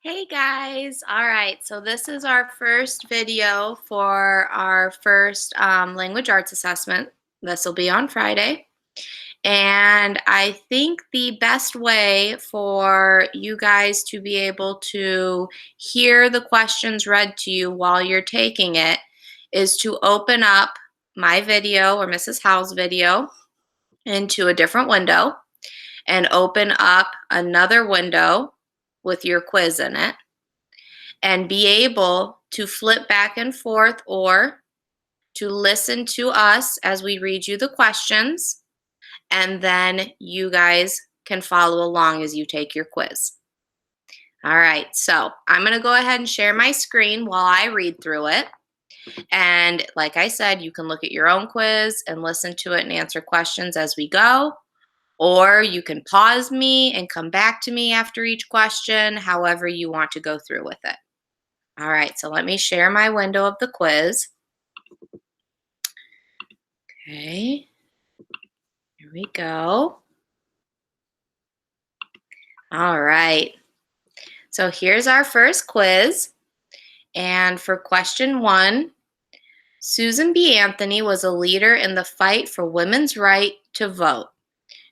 Hey guys, all right, so this is our first video for our first language arts assessment. This will be on Friday. And I think the best way for you guys to be able to hear the questions read to you while you're taking it is to open up my video or Mrs. Howell's video into a different window and open up another window with your quiz in it and be able to flip back and forth or to listen to us as we read you the questions, and then you guys can follow along as you take your quiz. All right, so I'm going to go ahead and share my screen while I read through it. And like I said, you can look at your own quiz and listen to it and answer questions as we go. Or you can pause me and come back to me after each question, however you want to go through with it. All right, so let me share my window of the quiz. Okay, here we go. All right, so here's our first quiz. And for question 1, Susan B. Anthony was a leader in the fight for women's right to vote.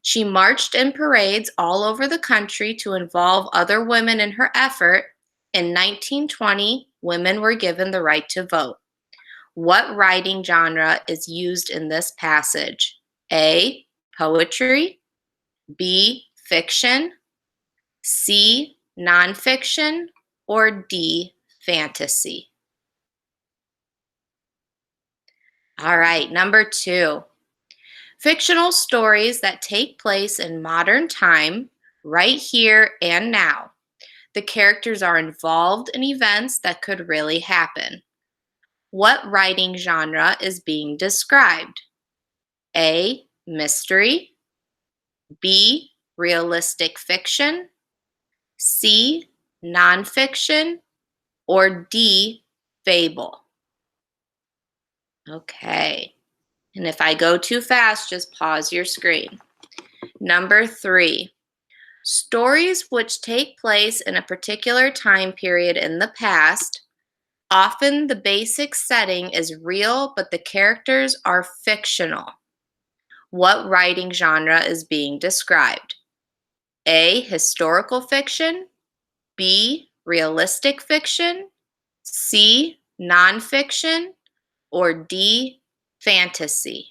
She marched in parades all over the country to involve other women in her effort. In 1920, women were given the right to vote. What writing genre is used in this passage? A, poetry, B, fiction, C, nonfiction, or D, fantasy? All right, number 2. Fictional stories that take place in modern time, right here and now. The characters are involved in events that could really happen. What writing genre is being described? A, mystery, B, realistic fiction, C, nonfiction, or D, fable? Okay. And if I go too fast, just pause your screen. Number 3, stories which take place in a particular time period in the past. Often the basic setting is real, but the characters are fictional. What writing genre is being described? A, historical fiction, B, realistic fiction, C, nonfiction, or D, fantasy?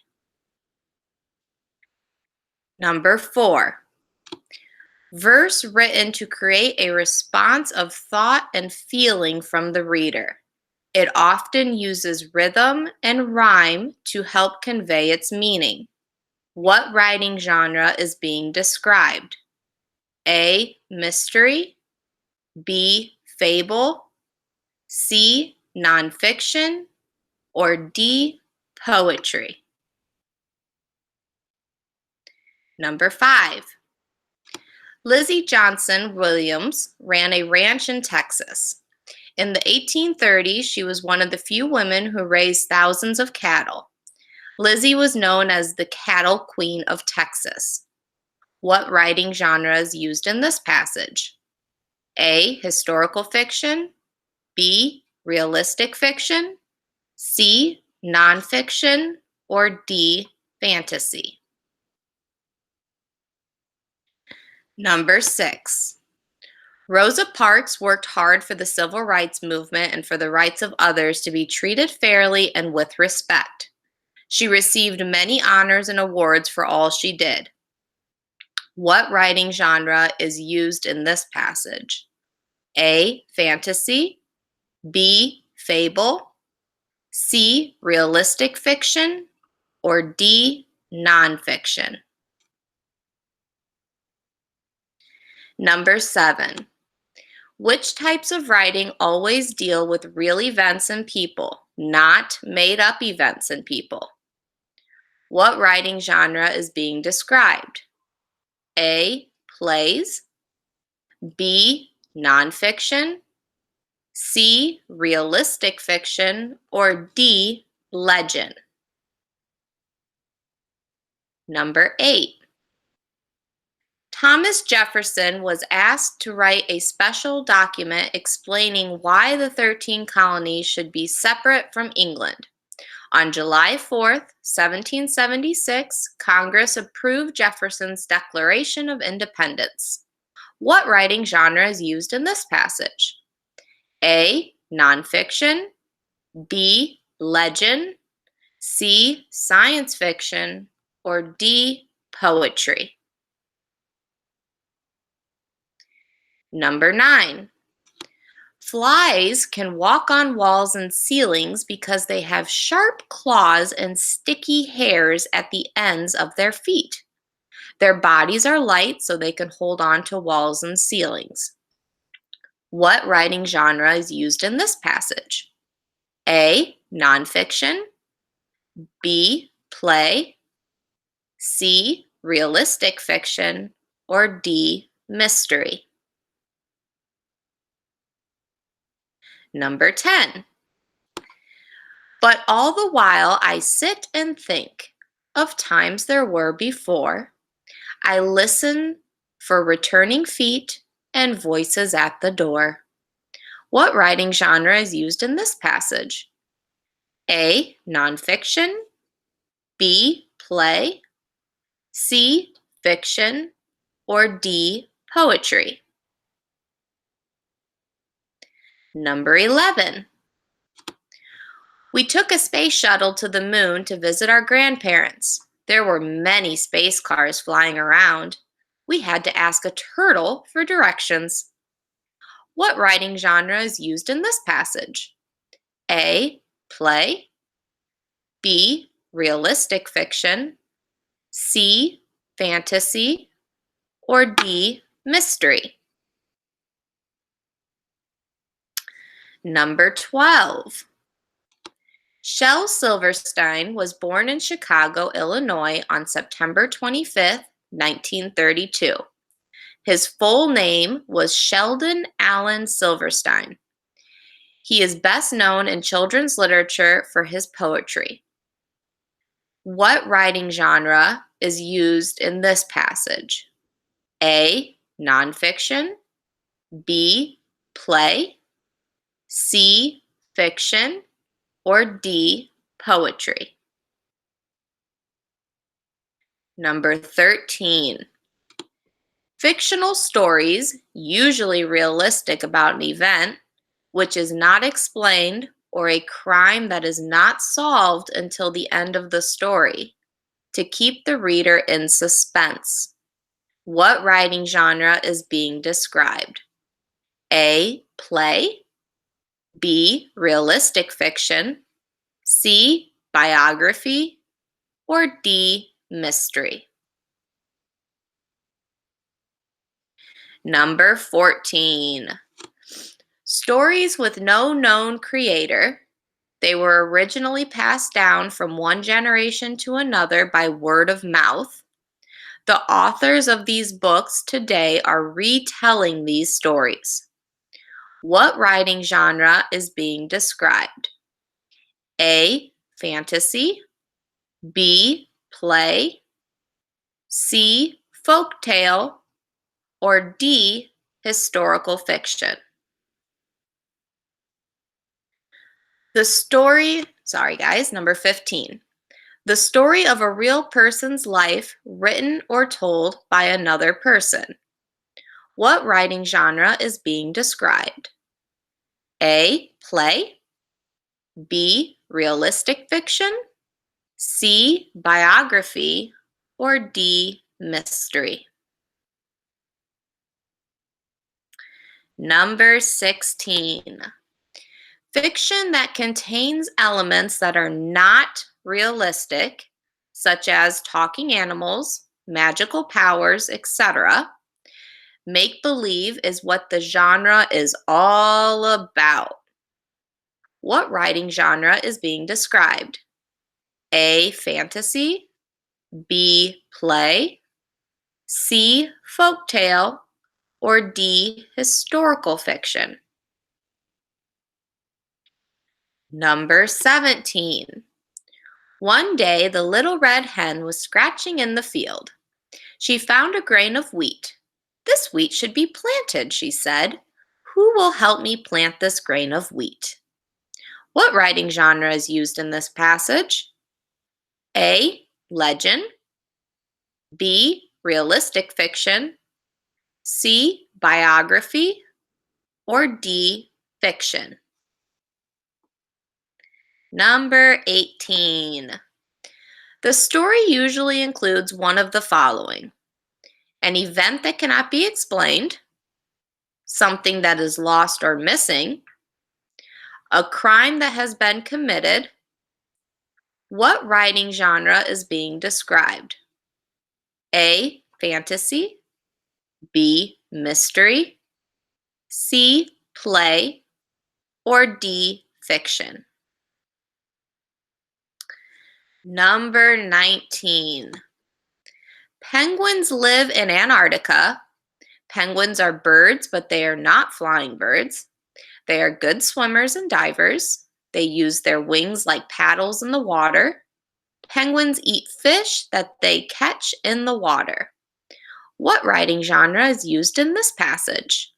Number 4, verse written to create a response of thought and feeling from the reader. It often uses rhythm and rhyme to help convey its meaning. What writing genre is being described? A, mystery, B, fable, C, nonfiction, or D, poetry? Number 5, Lizzie Johnson Williams ran a ranch in Texas. In the 1830s, she was one of the few women who raised thousands of cattle. Lizzie was known as the Cattle Queen of Texas. What writing genre is used in this passage? A, historical fiction, B, realistic fiction, C, nonfiction, or D, fantasy? Number 6, Rosa Parks worked hard for the civil rights movement and for the rights of others to be treated fairly and with respect. She received many honors and awards for all she did. What writing genre is used in this passage? A, fantasy, B, fable, C, realistic fiction, or D, nonfiction? Number 7, which types of writing always deal with real events and people, not made up events and people? What writing genre is being described? A, plays, B, nonfiction, C, realistic fiction, or D, legend? Number 8, Thomas Jefferson was asked to write a special document explaining why the 13 colonies should be separate from England. On July 4th, 1776, Congress approved Jefferson's Declaration of Independence. What writing genre is used in this passage? A. Nonfiction. B. Legend. C. Science fiction. Or D. Poetry. Number 9. Flies can walk on walls and ceilings because they have sharp claws and sticky hairs at the ends of their feet. Their bodies are light so they can hold on to walls and ceilings. What writing genre is used in this passage? A. Nonfiction. B. Play. C. Realistic fiction. Or D. Mystery. Number 10. But all the while I sit and think of times there were before. I listen for returning feet and voices at the door. What writing genre is used in this passage? A. Nonfiction. B. Play. C. Fiction. Or D. Poetry. Number 11. We took a space shuttle to the moon to visit our grandparents. There were many space cars flying around. We had to ask a turtle for directions. What writing genre is used in this passage? A. Play. B. Realistic fiction. C. Fantasy. Or D. Mystery. Number 12. Shel Silverstein was born in Chicago, Illinois on September 25th, 1932. His full name was Sheldon Allen Silverstein. He is best known in children's literature for his poetry. What writing genre is used in this passage? A. Nonfiction. B. Play. C. Fiction. Or D. Poetry. Number 13. Fictional stories, usually realistic about an event, which is not explained, or a crime that is not solved until the end of the story, to keep the reader in suspense. What writing genre is being described? A. Play. B. Realistic fiction. C. Biography. Or D. Mystery. Number 14. Stories with no known creator. They were originally passed down from one generation to another by word of mouth. The authors of these books today are retelling these stories. What writing genre is being described? A. Fantasy. B. Play. C. Folktale. Or D. Historical fiction. Number 15. The story of a real person's life written or told by another person. What writing genre is being described? A. Play. B. Realistic fiction. C. Biography. Or D. Mystery. Number 16. Fiction that contains elements that are not realistic, such as talking animals, magical powers, etc. Make-believe is what the genre is all about. What writing genre is being described? A. Fantasy. B. Play. C. Folktale. Or D. Historical fiction. Number 17. One day, the little red hen was scratching in the field. She found a grain of wheat. "This wheat should be planted," she said. "Who will help me plant this grain of wheat?" What writing genre is used in this passage? A. Legend. B. Realistic fiction. C. Biography. Or D. Fiction. Number 18. The story usually includes one of the following: an event that cannot be explained, something that is lost or missing, a crime that has been committed. What writing genre is being described? A. Fantasy. B. Mystery. C. Play. Or D. Fiction. Number 19. Penguins live in Antarctica. Penguins are birds, but they are not flying birds. They are good swimmers and divers. They use their wings like paddles in the water. Penguins eat fish that they catch in the water. What writing genre is used in this passage?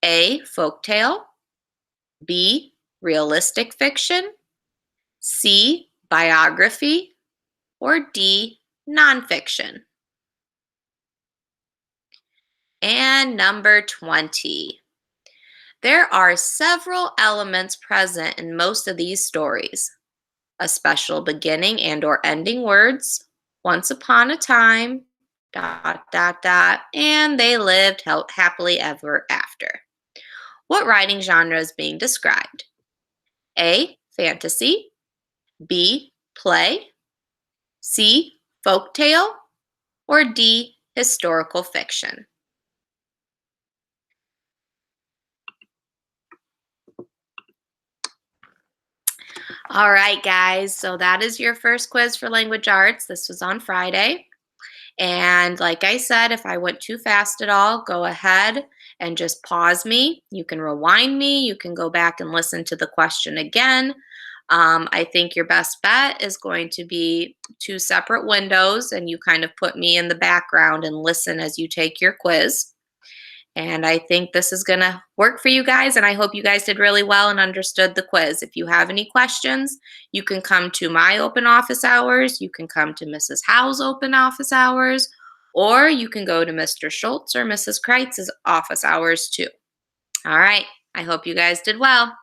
A. Folktale. B. Realistic fiction. C. Biography. Or D. Nonfiction. And number 20. There are several elements present in most of these stories: a special beginning and or ending words, once upon a time, dot, dot, dot, and they lived happily ever after. What writing genre is being described? A. Fantasy. B. Play. C. Folktale. Or D. Historical fiction. All right, guys, so that is your first quiz for language arts. This was on Friday. And like I said, if I went too fast at all, go ahead and just pause me. You can rewind me. You can go back and listen to the question again. I think your best bet is going to be two separate windows, and you kind of put me in the background and listen as you take your quiz. And I think this is going to work for you guys, and I hope you guys did really well and understood the quiz. If you have any questions, you can come to my open office hours, you can come to Mrs. Howe's open office hours, or you can go to Mr. Schultz or Mrs. Kreitz's office hours too. All right, I hope you guys did well.